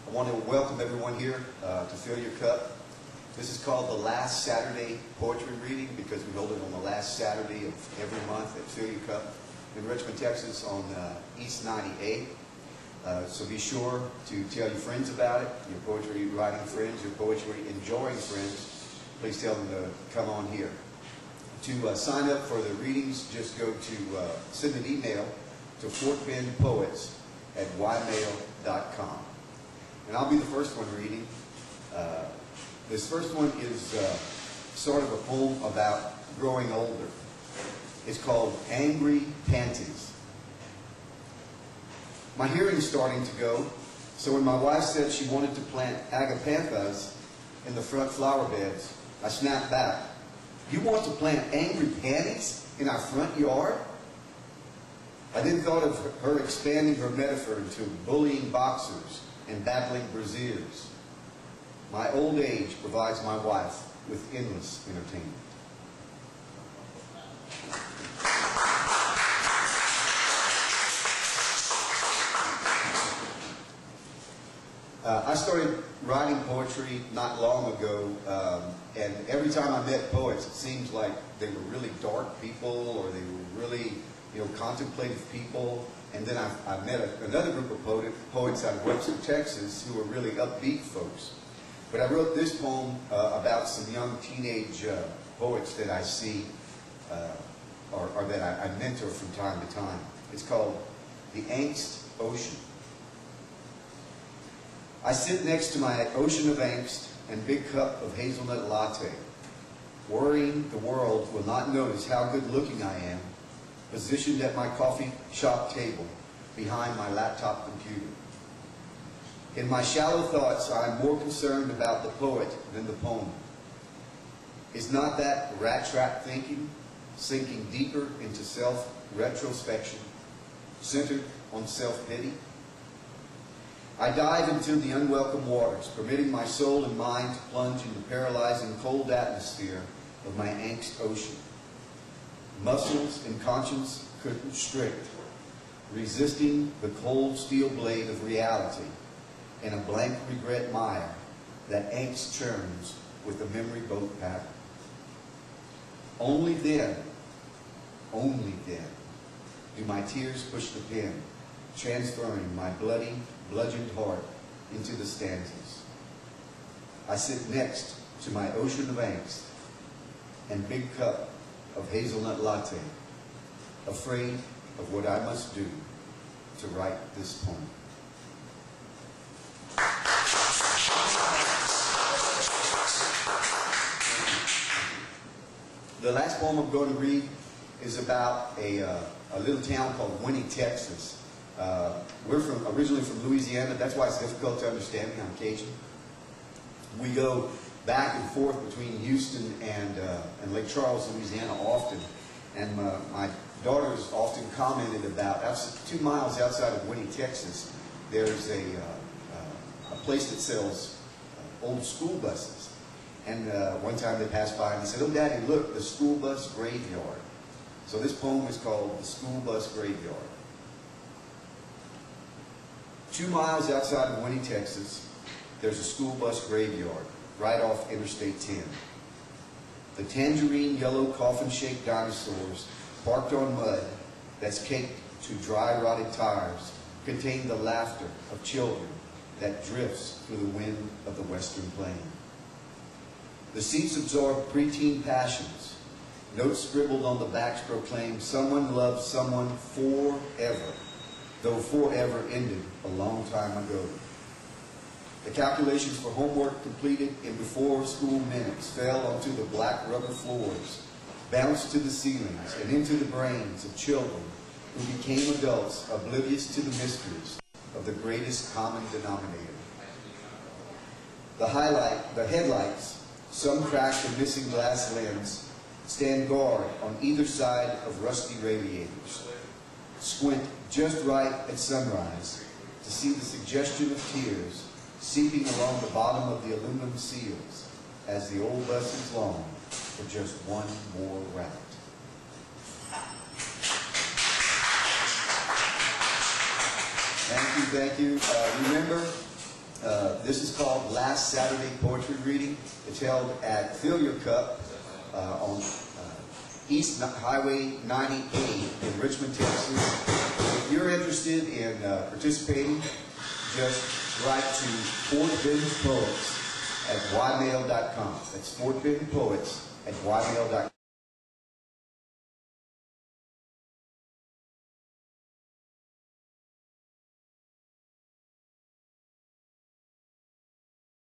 I want to welcome everyone here to Fill Your Cup. This is called the last Saturday poetry reading because we hold it on the last Saturday of every month at Fill Your Cup in Richmond, Texas on East 98. So be sure to tell your friends about it, your poetry writing friends, your poetry enjoying friends. Please tell them to come on here. To sign up for the readings, just go to send an email to FortBendPoets@ymail.com. And I'll be the first one reading. This first one is sort of a poem about growing older. It's called Angry Panties. My hearing's starting to go, so when my wife said she wanted to plant agapanthus in the front flower beds, I snapped back. You want to plant angry panties in our front yard? I then thought of her expanding her metaphor into bullying boxers and battling braziers. My old age provides my wife with endless entertainment. I started writing poetry not long ago, and every time I met poets, it seems like they were really dark people, or they were really, contemplative people. And then I met another group of poets out of Webster, Texas, who were really upbeat folks. But I wrote this poem about some young teenage poets that I see, or that I mentor from time to time. It's called The Angst Ocean. I sit next to my ocean of angst and big cup of hazelnut latte, worrying the world will not notice how good looking I am, positioned at my coffee shop table behind my laptop computer. In my shallow thoughts, I am more concerned about the poet than the poem. Is not that rat trap thinking, sinking deeper into self-retrospection, centered on self-pity? I dive into the unwelcome waters, permitting my soul and mind to plunge in the paralyzing cold atmosphere of my angst ocean. Muscles and conscience constrict, resisting the cold steel blade of reality in a blank regret mire that angst churns with a memory boat pattern. Only then do my tears push the pen, transferring my bloody, bludgeoned heart into the stanzas. I sit next to my ocean of angst and big cup of hazelnut latte, afraid of what I must do to write this poem. The last poem I'm going to read is about a little town called Winnie, Texas. We're originally from Louisiana. That's why it's difficult to understand me. I'm Cajun. We go back and forth between Houston and Lake Charles, Louisiana often. And my daughters often commented about, 2 miles outside of Winnie, Texas, there's a place that sells old school buses. And one time they passed by and they said, "Oh, Daddy, look, the school bus graveyard." So this poem is called The School Bus Graveyard. 2 miles outside of Winnie, Texas, there's a school bus graveyard right off Interstate 10. The tangerine yellow coffin-shaped dinosaurs parked on mud that's caked to dry rotted tires contain the laughter of children that drifts through the wind of the western plain. The seats absorb preteen passions. Notes scribbled on the backs proclaim someone loves someone forever, though forever ended a long time ago. The calculations for homework completed in before school minutes fell onto the black rubber floors, bounced to the ceilings and into the brains of children who became adults oblivious to the mysteries of the greatest common denominator. The headlights, some cracked and missing glass lens, stand guard on either side of rusty radiators. Squint just right at sunrise to see the suggestion of tears seeping along the bottom of the aluminum seals as the old buses long for just one more route. Thank you. Remember, This is called Last Saturday Poetry Reading. It's held at Fill Your Cup on East Highway 98 in Richmond, Texas. If you're interested in participating, just write to FortBendPoets at ymail.com. That's FortBendPoets at ymail.com.